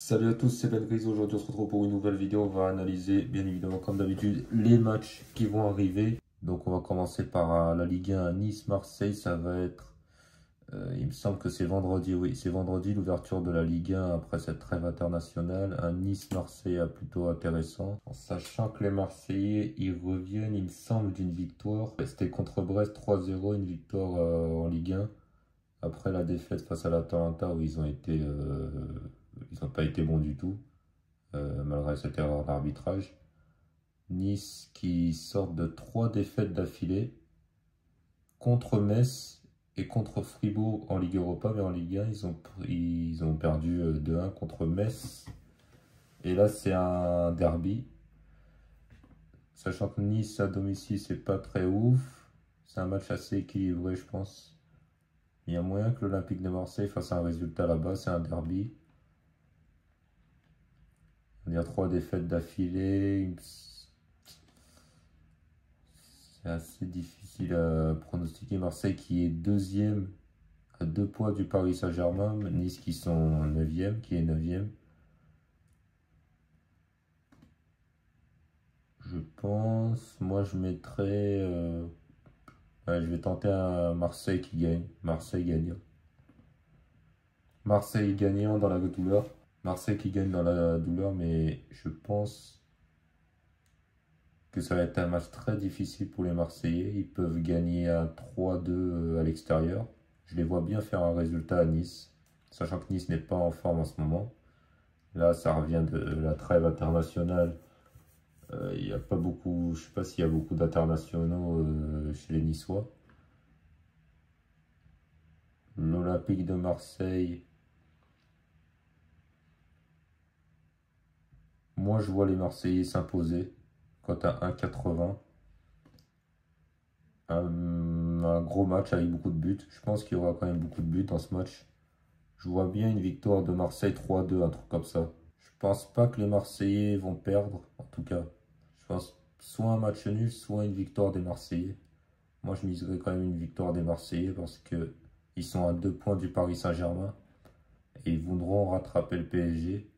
Salut à tous, c'est Ben Gris. Aujourd'hui, on se retrouve pour une nouvelle vidéo. On va analyser, bien évidemment, comme d'habitude, les matchs qui vont arriver. Donc, on va commencer par la Ligue 1 à Nice-Marseille. Ça va être, il me semble que c'est vendredi. Oui, c'est vendredi l'ouverture de la Ligue 1 après cette trêve internationale. Un Nice-Marseille plutôt intéressant. En sachant que les Marseillais, ils reviennent, il me semble, d'une victoire. C'était contre Brest 3-0, une victoire en Ligue 1. Après la défaite face à l'Atalanta où ils ont été, ils n'ont pas été bons du tout, malgré cette erreur d'arbitrage. Nice qui sort de 3 défaites d'affilée contre Metz et contre Fribourg en Ligue Europa, mais en Ligue 1 ils ont perdu 2-1 contre Metz. Et là c'est un derby, sachant que Nice à domicile c'est pas très ouf, c'est un match assez équilibré je pense. Il y a moyen que l'Olympique de Marseille fasse un résultat là-bas, c'est un derby. Il y a 3 défaites d'affilée. C'est assez difficile à pronostiquer. Marseille qui est deuxième à 2 points du Paris Saint-Germain. Nice qui sont 9e, qui est 9e. Je pense, moi je mettrais... ouais, je vais tenter un Marseille qui gagne. Marseille gagnant. Marseille gagnant dans la douleur. Marseille qui gagne dans la douleur, mais je pense que ça va être un match très difficile pour les Marseillais. Ils peuvent gagner à 3-2 à l'extérieur. Je les vois bien faire un résultat à Nice, sachant que Nice n'est pas en forme en ce moment. Là, ça revient de la trêve internationale. Il n'y a pas beaucoup, je ne sais pas s'il y a beaucoup d'internationaux chez les Niçois. L'Olympique de Marseille, moi je vois les Marseillais s'imposer. Cote à 1,80. Un gros match avec beaucoup de buts. Je pense qu'il y aura quand même beaucoup de buts dans ce match. Je vois bien une victoire de Marseille 3-2, un truc comme ça. Je pense pas que les Marseillais vont perdre, en tout cas. Je pense soit un match nul, soit une victoire des Marseillais. Moi, je miserais quand même une victoire des Marseillais parce que ils sont à 2 points du Paris Saint-Germain et ils voudront rattraper le PSG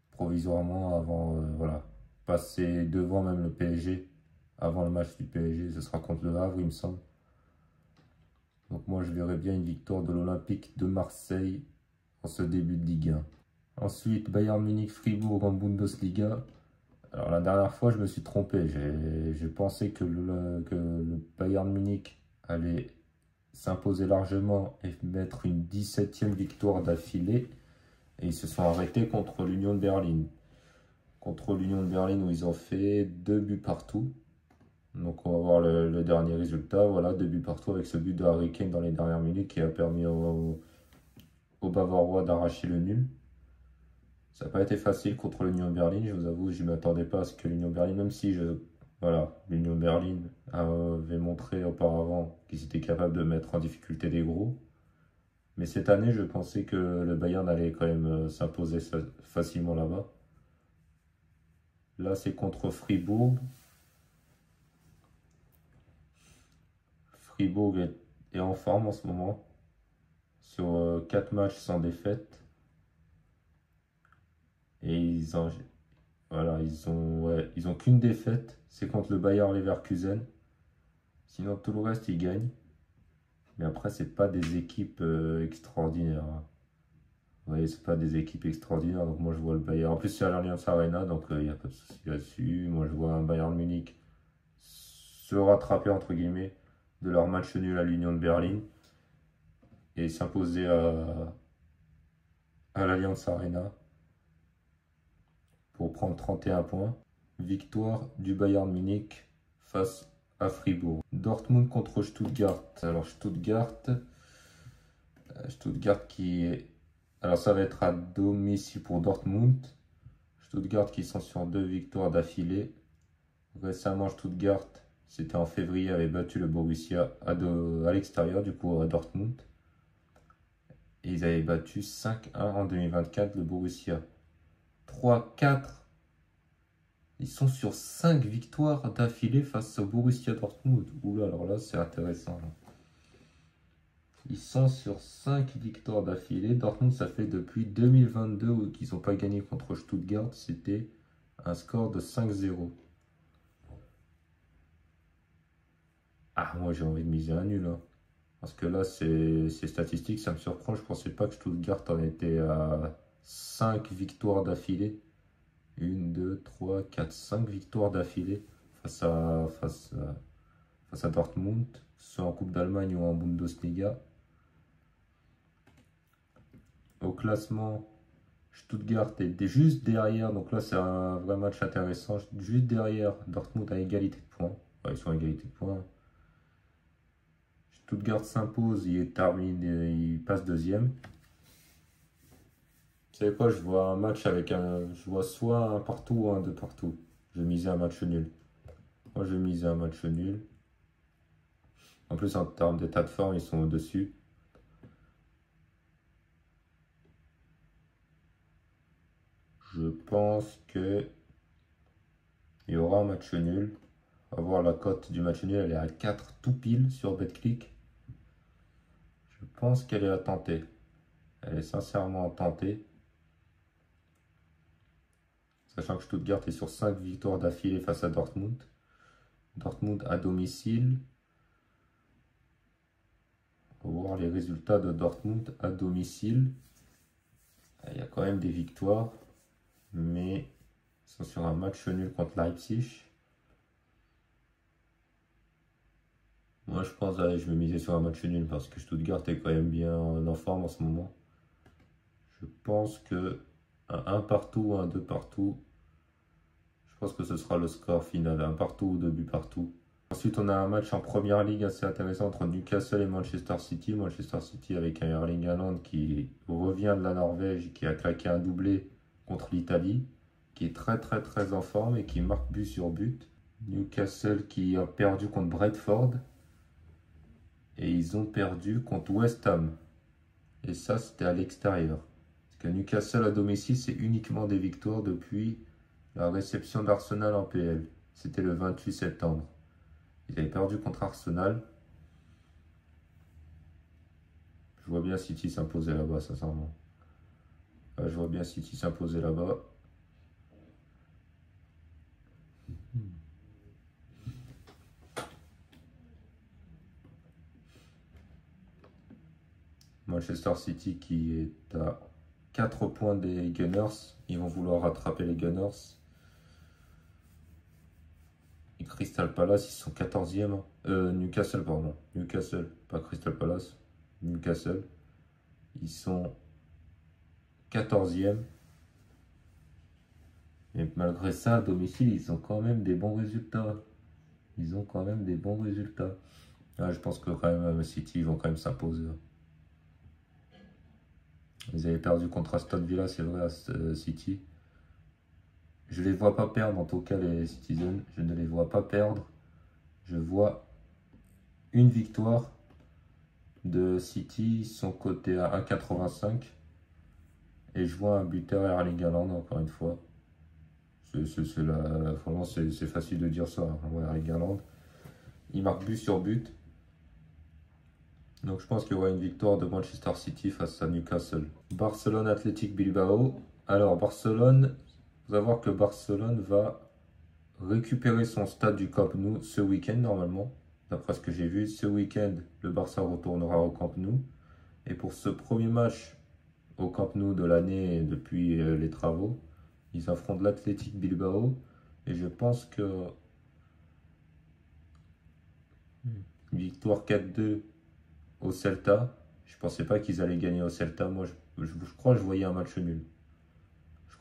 provisoirement avant, voilà, passer devant même le PSG avant le match du PSG. Ce sera contre le Havre, il me semble. Donc moi, je verrais bien une victoire de l'Olympique de Marseille en ce début de Ligue 1. Ensuite, Bayern Munich-Fribourg en Bundesliga. Alors la dernière fois, je me suis trompé. J'ai pensé que le Bayern Munich allait s'imposer largement et mettre une 17e victoire d'affilée. Et ils se sont arrêtés contre l'Union de Berlin. Contre l'Union de Berlin où ils ont fait 2 buts partout. Donc on va voir le dernier résultat. Voilà, 2 buts partout avec ce but de Harry Kane dans les dernières minutes qui a permis aux Bavarois d'arracher le nul. Ça n'a pas été facile contre l'Union Berlin, je vous avoue, je ne m'attendais pas à ce que l'Union Berlin, même si voilà, l'Union Berlin avait montré auparavant qu'ils étaient capables de mettre en difficulté des gros. Mais cette année, je pensais que le Bayern allait quand même s'imposer facilement là-bas. Là, c'est contre Fribourg. Fribourg est en forme en ce moment. Sur 4 matchs sans défaite. Et voilà, ils ont qu'une défaite, c'est contre le Bayer Leverkusen. Sinon, tout le reste, ils gagnent. Mais après, c'est pas des équipes extraordinaires. Vous voyez, c'est pas des équipes extraordinaires. Donc moi, je vois le Bayern. En plus, c'est à l'Allianz Arena, donc il n'y a pas de souci là-dessus. Moi, je vois un Bayern Munich se rattraper, entre guillemets, de leur match nul à l'Union de Berlin. Et s'imposer à l'Allianz Arena pour prendre 31 points. Victoire du Bayern Munich face à Fribourg. Dortmund contre Stuttgart. Alors Stuttgart qui est... Alors ça va être à domicile pour Dortmund. Stuttgart qui sont sur 2 victoires d'affilée. Récemment Stuttgart, c'était en février, avait battu le Borussia à l'extérieur du coup à Dortmund. Et ils avaient battu 5-1 en 2024 le Borussia. 3-4. Ils sont sur 5 victoires d'affilée face au Borussia Dortmund. Oula, alors là, c'est intéressant. Là. Ils sont sur 5 victoires d'affilée. Dortmund, ça fait depuis 2022 qu'ils n'ont pas gagné contre Stuttgart. C'était un score de 5-0. Ah, moi j'ai envie de miser un nul, hein. Parce que là, c'est statistique, ça me surprend. Je pensais pas que Stuttgart en était à 5 victoires d'affilée. 1, 2, 3, 4, 5 victoires d'affilée face à Dortmund, soit en Coupe d'Allemagne ou en Bundesliga. Au classement, Stuttgart est juste derrière, donc là c'est un vrai match intéressant. Juste derrière, Dortmund à égalité de points. Ouais, ils sont à égalité de points. Stuttgart s'impose, il terminé, il passe deuxième. Vous savez quoi, je vois un match avec un. Je vois soit un partout ou un deux partout. Je vais miser un match nul. Moi je vais miser un match nul. En plus en termes d'état de forme, ils sont au-dessus. Je pense que il y aura un match nul. On va voir la cote du match nul, elle est à 4 tout pile sur BetClick. Je pense qu'elle est à tenter. Elle est sincèrement à tenter. Sachant que Stuttgart est sur 5 victoires d'affilée face à Dortmund. Dortmund à domicile. On va voir les résultats de Dortmund à domicile. Il y a quand même des victoires. Mais ils sont sur un match nul contre Leipzig. Moi je pense, allez, je vais miser sur un match nul parce que Stuttgart est quand même bien en forme en ce moment. Je pense que un partout ou un deux partout, je pense que ce sera le score final, un partout ou deux buts partout. Ensuite, on a un match en première ligue assez intéressant entre Newcastle et Manchester City. Manchester City avec un Erling Haaland qui revient de la Norvège, qui a claqué un doublé contre l'Italie, qui est très en forme et qui marque but sur but. Newcastle qui a perdu contre Brentford et ils ont perdu contre West Ham. Et ça, c'était à l'extérieur. Parce que Newcastle à domicile, c'est uniquement des victoires depuis la réception d'Arsenal en PL. C'était le 28 septembre. Ils avaient perdu contre Arsenal. Je vois bien City s'imposer là-bas, sincèrement. Je vois bien City s'imposer là-bas. Manchester City qui est à 4 points des Gunners. Ils vont vouloir rattraper les Gunners. Et Crystal Palace, ils sont 14e. Newcastle, pardon. Newcastle, pas Crystal Palace. Newcastle. Ils sont 14e. Et malgré ça, à domicile, ils ont quand même des bons résultats. Ils ont quand même des bons résultats. Ah, je pense que quand même City, ils vont quand même s'imposer. Ils avaient perdu contre Aston Villa, c'est vrai, à City. Je ne les vois pas perdre, en tout cas les Citizens. Je ne les vois pas perdre. Je vois une victoire de City, son côté à 1,85. Et je vois un buteur Erling Haaland, encore une fois. Vraiment, c'est facile de dire ça. Hein. Erling Haaland. Il marque but sur but. Donc je pense qu'il y aura une victoire de Manchester City face à Newcastle. Barcelone Athletic Bilbao. Alors Barcelone, vous allez voir que Barcelone va récupérer son stade du Camp Nou ce week-end normalement. D'après ce que j'ai vu, ce week-end, le Barça retournera au Camp Nou. Et pour ce premier match au Camp Nou de l'année depuis les travaux, ils affrontent l'Athletic Bilbao. Et je pense que victoire 4-2 au Celta. Je pensais pas qu'ils allaient gagner au Celta. Moi, je crois que je voyais un match nul.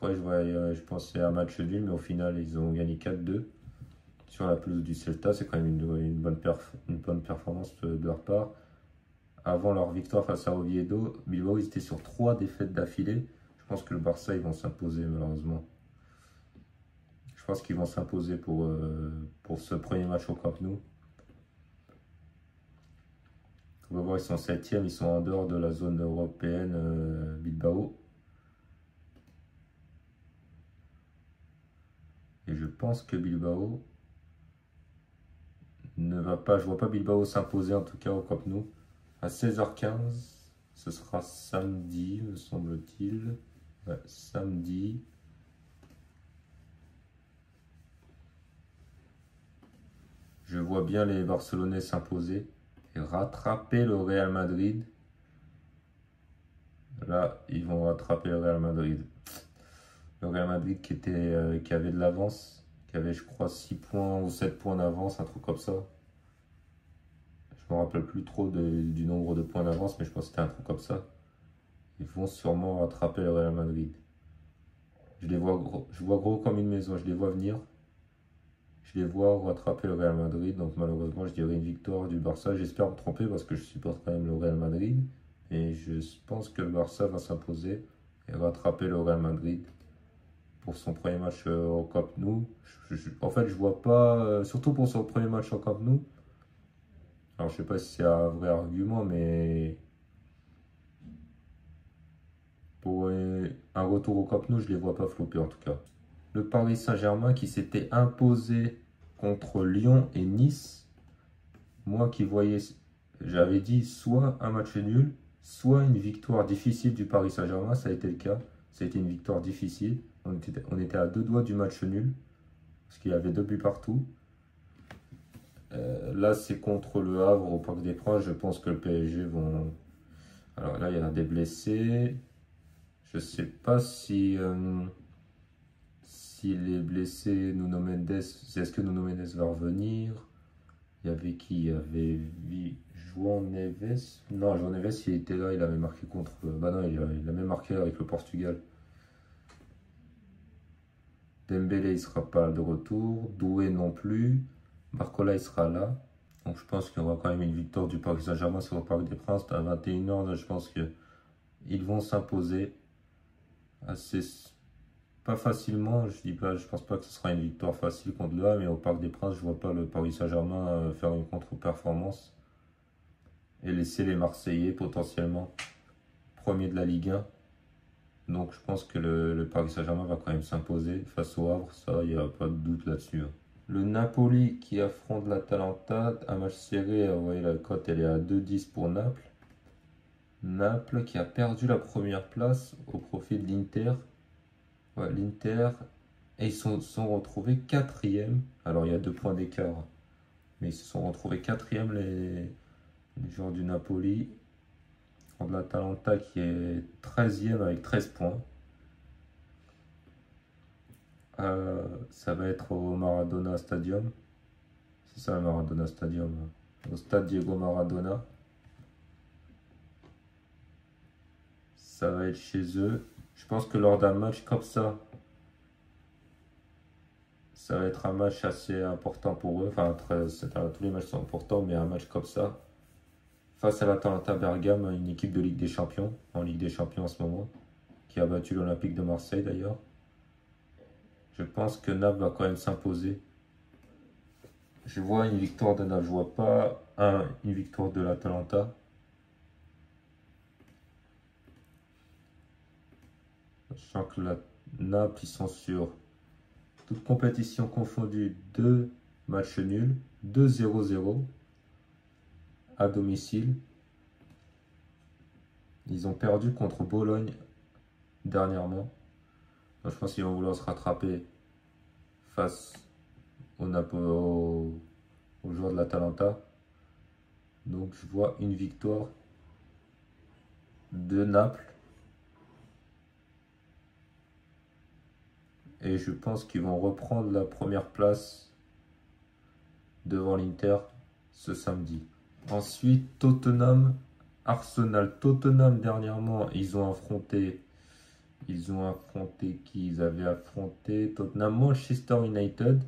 Je pensais à un match nul, mais au final, ils ont gagné 4-2 sur la pelouse du Celta. C'est quand même une bonne performance de leur part. Avant leur victoire face à Oviedo, Bilbao, ils étaient sur 3 défaites d'affilée. Je pense que le Barça, ils vont s'imposer, malheureusement. Je pense qu'ils vont s'imposer pour ce premier match au Camp Nou. On va voir, ils sont 7e, ils sont en dehors de la zone européenne Bilbao. Et je pense que Bilbao ne va pas, je vois pas Bilbao s'imposer en tout cas au Camp Nou. à 16h15. Ce sera samedi, me semble-t-il. Ouais, samedi. Je vois bien les Barcelonais s'imposer et rattraper le Real Madrid. Là, ils vont rattraper le Real Madrid. Le Real Madrid qui avait de l'avance, qui avait, je crois, 6 points ou 7 points d'avance, un truc comme ça. Je me rappelle plus trop du nombre de points d'avance, mais je pense que c'était un truc comme ça. Ils vont sûrement rattraper le Real Madrid. Je vois gros comme une maison, je les vois venir. Je les vois rattraper le Real Madrid, donc malheureusement je dirais une victoire du Barça. J'espère me tromper parce que je supporte quand même le Real Madrid. Et je pense que le Barça va s'imposer et rattraper le Real Madrid pour son premier match au Camp Nou. En fait, je vois pas, surtout pour son premier match au Camp Nou. Alors, je sais pas si c'est un vrai argument, mais pour un retour au Camp Nou, je les vois pas flopper en tout cas. Le Paris Saint-Germain qui s'était imposé contre Lyon et Nice. Moi qui voyais, j'avais dit soit un match nul, soit une victoire difficile du Paris Saint-Germain. Ça a été le cas. Ça a été une victoire difficile. On était à 2 doigts du match nul, parce qu'il y avait 2 buts partout. Là, c'est contre le Havre au Parc des Princes. Je pense que le PSG vont... Alors là, il y a des blessés. Je sais pas si les blessés, Nuno Mendes, est-ce que Nuno Mendes va revenir? Il y avait qui? Il y avait João Neves. Non, João Neves, il était là, il avait marqué contre... Bah non, il a même marqué avec le Portugal. Dembélé, il sera pas de retour. Doué non plus. Barcola, il sera là. Donc je pense qu'il y aura quand même une victoire du Paris Saint-Germain sur le Parc des Princes. À 21h, je pense qu'ils vont s'imposer assez... Pas facilement, je dis pas, je pense pas que ce sera une victoire facile contre le A, mais au Parc des Princes, je vois pas le Paris Saint-Germain faire une contre-performance et laisser les Marseillais potentiellement premiers de la Ligue 1. Donc je pense que le Paris Saint-Germain va quand même s'imposer face au Havre, ça, il n'y a pas de doute là-dessus. Le Napoli qui affronte l'Atalanta, un match serré, vous voyez la cote elle est à 2,10 pour Naples. Naples qui a perdu la première place au profit de l'Inter. Ouais, l'Inter, et ils se sont retrouvés quatrième. Alors il y a 2 points d'écart, mais ils se sont retrouvés quatrième les joueurs du Napoli. De l'Atalanta qui est 13e avec 13 points. Ça va être au Maradona Stadium. C'est ça le Maradona Stadium. Au stade Diego Maradona. Ça va être chez eux. Je pense que lors d'un match comme ça, ça va être un match assez important pour eux. Enfin, tous les matchs sont importants, mais un match comme ça, face à l'Atalanta Bergame, une équipe de Ligue des Champions, en Ligue des Champions en ce moment, qui a battu l'Olympique de Marseille d'ailleurs. Je pense que Naples va quand même s'imposer. Je vois une victoire de Naples, je vois pas une victoire de l'Atalanta. Sachant que Naples, ils sont sur toute compétition confondue 2 matchs nuls, 2-0-0 à domicile. Ils ont perdu contre Bologne dernièrement. Donc, je pense qu'ils vont vouloir se rattraper face aux joueurs de l'Atalanta. Donc je vois une victoire de Naples. Et je pense qu'ils vont reprendre la première place devant l'Inter ce samedi. Ensuite, Tottenham, Arsenal. Tottenham, dernièrement, ils ont affronté qui? Ils avaient affronté Tottenham, Manchester United.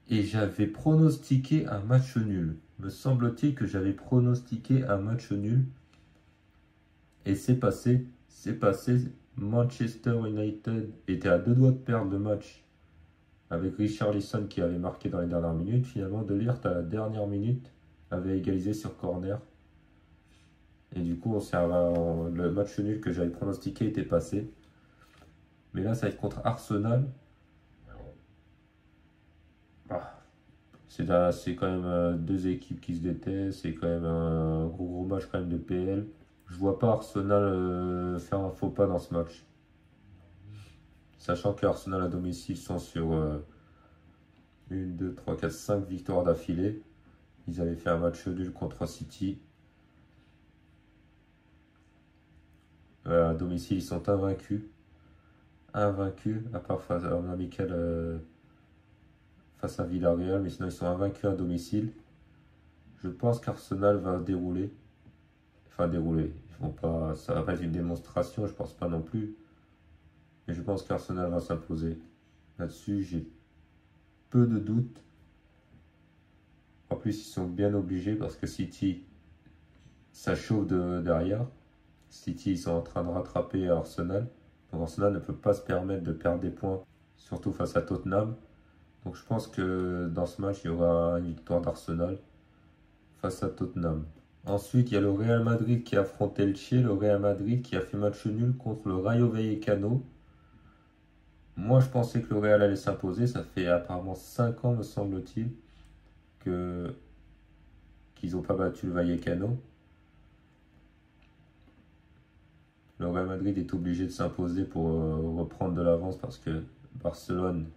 Et j'avais pronostiqué un match nul. Me semble-t-il que j'avais pronostiqué un match nul. Et c'est passé. C'est passé. Manchester United était à 2 doigts de perdre le match avec Richarlison qui avait marqué dans les dernières minutes. Finalement, De Ligt à la dernière minute avait égalisé sur corner. Et du coup, le match nul que j'avais pronostiqué était passé. Mais là, ça va être contre Arsenal. C'est quand même deux équipes qui se détestent, c'est quand même un gros match quand même de PL. Je vois pas Arsenal faire un faux pas dans ce match. Sachant qu'Arsenal à domicile sont sur 1, 2, 3, 4, 5 victoires d'affilée. Ils avaient fait un match nul contre City. À domicile, ils sont invaincus. Invaincus, à part face à un amical face à Villarreal, mais sinon ils sont invaincus à domicile. Je pense qu'Arsenal va dérouler. Enfin dérouler. Ils vont pas, ça va pas être une démonstration, je pense pas non plus. Mais je pense qu'Arsenal va s'imposer. Là-dessus, j'ai peu de doutes. En plus, ils sont bien obligés parce que City, ça chauffe derrière. City, ils sont en train de rattraper Arsenal. Donc Arsenal ne peut pas se permettre de perdre des points, surtout face à Tottenham. Donc je pense que dans ce match, il y aura une victoire d'Arsenal face à Tottenham. Ensuite, il y a le Real Madrid qui a affronté Elche. Le Real Madrid qui a fait match nul contre le Rayo Vallecano. Moi, je pensais que le Real allait s'imposer. Ça fait apparemment 5 ans, me semble-t-il, qu'ils n'ont pas battu le Vallecano. Le Real Madrid est obligé de s'imposer pour reprendre de l'avance parce que Barcelone,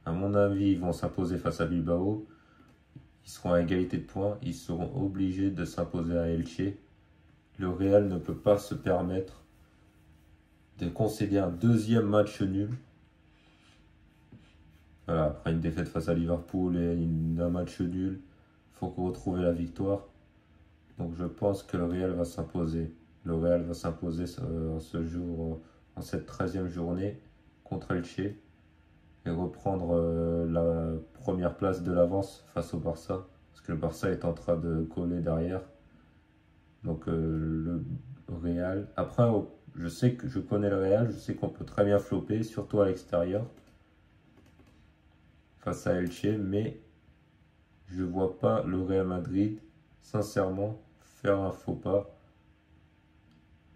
à mon avis, ils vont s'imposer face à Bilbao. Ils seront à égalité de points. Ils seront obligés de s'imposer à Elche. Le Real ne peut pas se permettre de concéder un deuxième match nul. Voilà, après une défaite face à Liverpool et un match nul, il faut retrouver la victoire. Donc je pense que le Real va s'imposer. Le Real va s'imposer ce jour, en cette 13e journée contre Elche et reprendre la première place de l'avance face au Barça. Parce que le Barça est en train de coller derrière. Donc le Real. Après, je sais que je connais le Real, je sais qu'on peut très bien flopper, surtout à l'extérieur face à Elche, mais je vois pas le Real Madrid, sincèrement, faire un faux pas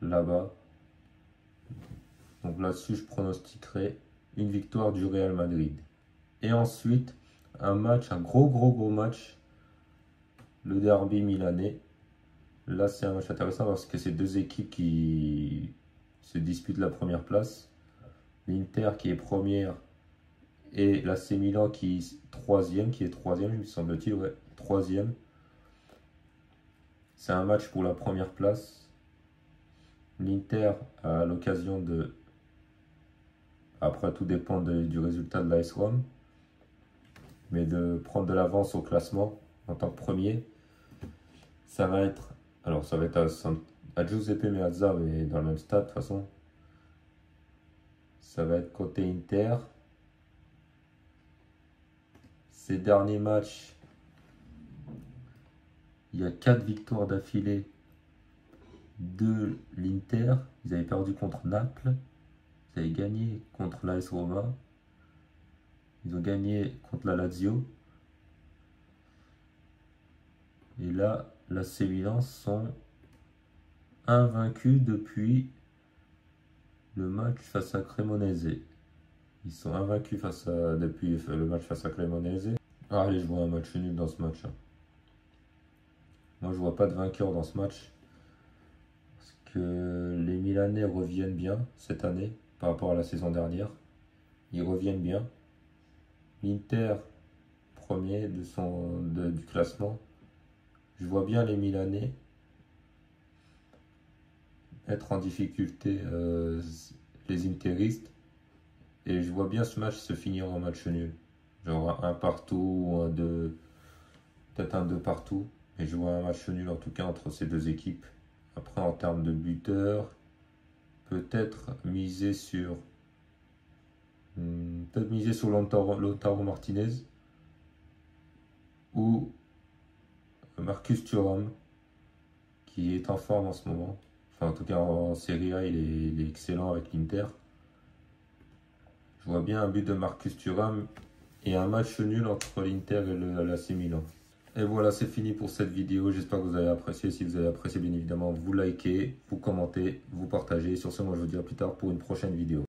là-bas. Donc là-dessus, je pronostiquerai une victoire du Real Madrid. Et ensuite, un gros match, le derby milanais. Là, c'est un match intéressant parce que c'est deux équipes qui se disputent la première place. L'Inter qui est première et l'AC Milan qui est troisième, il me semble-t-il, ouais, troisième. C'est un match pour la première place. L'Inter a l'occasion de... Après, tout dépend du résultat de l'AS Rome. Mais de prendre de l'avance au classement en tant que premier. Ça va être... Alors, ça va être à Giuseppe Meazza, mais dans le même stade, de toute façon. Ça va être côté Inter. Ces derniers matchs, il y a 4 victoires d'affilée de l'Inter. Ils avaient perdu contre Naples. Ils avaient gagné contre l'AS Roma. Ils ont gagné contre la Lazio. Et là, l'AC Milan sont invaincus depuis le match face à Cremonese. Ils sont invaincus depuis le match face à Cremonese. Ah, allez, je vois un match nul dans ce match. Moi, je vois pas de vainqueur dans ce match. Parce que les Milanais reviennent bien cette année par rapport à la saison dernière. Ils reviennent bien. L'Inter, premier du classement. Je vois bien les Milanais être en difficulté, les Interistes. Et je vois bien ce match se finir en match nul. Genre un partout ou un 2, peut-être un 2 partout. Et je vois un match nul en tout cas entre ces deux équipes. Après, en termes de buteurs, peut-être miser sur Lautaro Martinez ou Marcus Thuram, qui est en forme en ce moment. Enfin, en tout cas, en Serie A, il est excellent avec l'Inter. Je vois bien un but de Marcus Thuram et un match nul entre l'Inter et l'AC Milan. Et voilà, c'est fini pour cette vidéo. J'espère que vous avez apprécié. Si vous avez apprécié, bien évidemment, vous likez, vous commentez, vous partagez. Sur ce, moi, je vous dis à plus tard pour une prochaine vidéo.